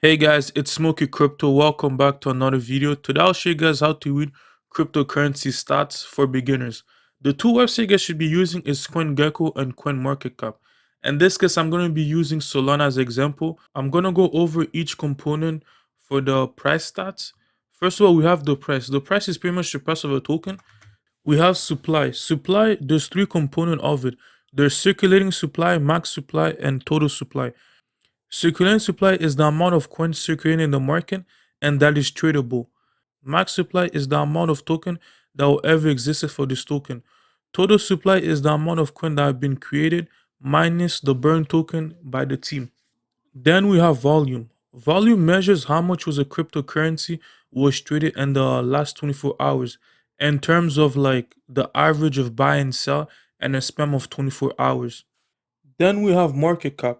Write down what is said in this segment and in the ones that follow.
Hey guys, it's Smoky Crypto. Welcome back to another video. Today I'll show you guys how to read cryptocurrency stats for beginners. The two websites you guys should be using is Coingecko and CoinMarketCap. In this case, I'm going to be using Solana as example. I'm going to go over each component for the price stats. First of all, we have the price. The price is pretty much the price of a token. We have supply. Supply, there's three components of it. There's circulating supply, max supply, and total supply. Circulating supply is the amount of coins circulating in the market and that is tradable. Max supply is the amount of token that will ever exist for this token. Total supply is the amount of coin that have been created minus the burn token by the team. Then we have volume. Volume measures how much was a cryptocurrency was traded in the last 24 hours in terms of like the average of buy and sell and a span of 24 hours. Then we have market cap.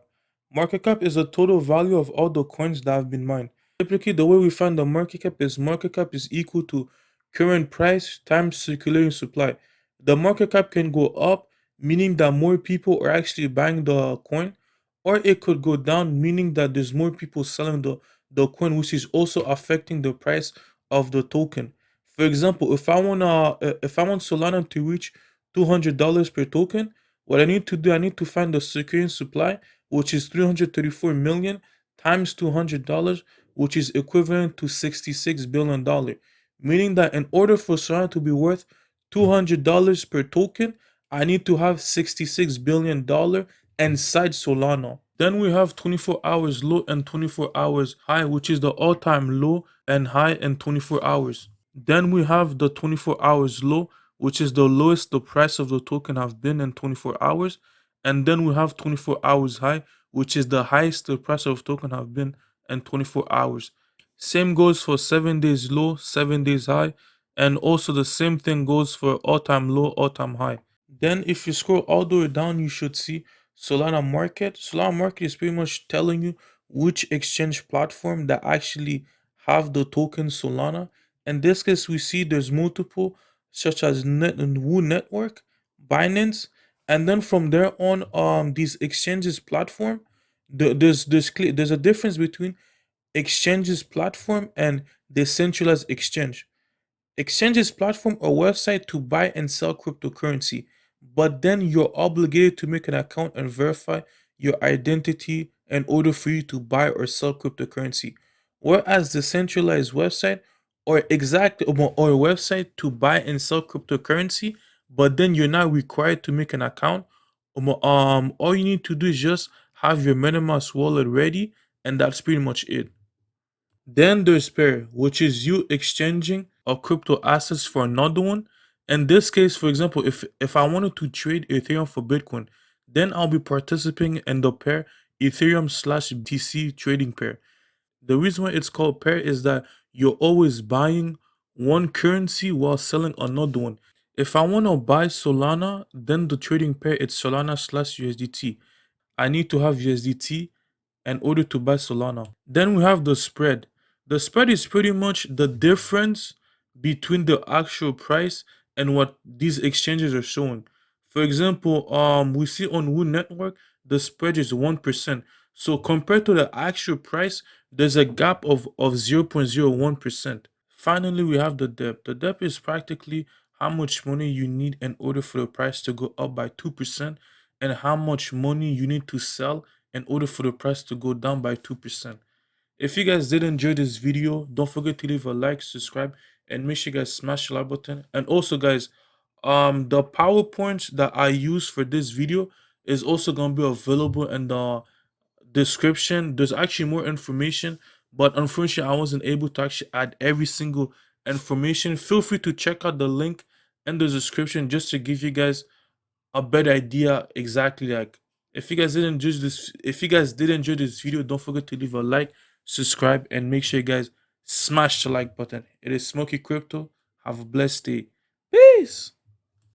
Market cap is the total value of all the coins that have been mined. Typically, the way we find the market cap is equal to current price times circulating supply. The market cap can go up, meaning that more people are actually buying the coin, or it could go down, meaning that there's more people selling the coin, which is also affecting the price of the token. For example, if I want Solana to reach $200 per token, what I need to do, I need to find the circulating supply, which is 334 million times $200, which is equivalent to $66 billion. Meaning that in order for Solana to be worth $200 per token, I need to have $66 billion inside Solana. Then we have 24 hours low and 24 hours high, which is the all-time low and high in 24 hours. Then we have the 24 hours low, which is the lowest the price of the token have been in 24 hours. And then we have 24 hours high, which is the highest the price of token have been in 24 hours. Same goes for 7 days low, 7 days high, and also the same thing goes for all-time low, all-time high. Then if you scroll all the way down, you should see Solana Market. Solana Market is pretty much telling you which exchange platform that actually have the token Solana. In this case, we see there's multiple, such as Wu Network, Binance, and then from there on, these exchanges platform, there's a difference between exchanges platform and decentralized exchange. Exchanges platform or website to buy and sell cryptocurrency, but then you're obligated to make an account and verify your identity in order for you to buy or sell cryptocurrency. Whereas the centralized website or a website to buy and sell cryptocurrency, but then you're not required to make an account. All you need to do is just have your MetaMask wallet ready, and that's pretty much it. Then there's pair, which is you exchanging a crypto assets for another one. In this case, for example, if I wanted to trade Ethereum for Bitcoin, then I'll be participating in the pair Ethereum slash BTC trading pair. The reason why it's called pair is that you're always buying one currency while selling another one. If I want to buy Solana, then the trading pair it's Solana slash USDT. I need to have USDT in order to buy Solana. Then we have the spread. The spread is pretty much the difference between the actual price and what these exchanges are showing. For example, we see on Wu Network the spread is 1%. So compared to the actual price, there's a gap of 0.01%. Finally, we have the depth. The depth is practically how much money you need in order for the price to go up by 2% and how much money you need to sell in order for the price to go down by 2%. If you guys did enjoy this video, don't forget to leave a like, subscribe, and make sure you guys smash the like button. And also guys, the PowerPoint that I use for this video is also gonna be available in the description. There's actually more information, but unfortunately I wasn't able to actually add every single information. Feel free to check out the link in the description just to give you guys a better idea exactly. Like if you guys did enjoy this video, don't forget to leave a like, subscribe, and make sure you guys smash the like button. It is Smoky Crypto. Have a blessed day. Peace.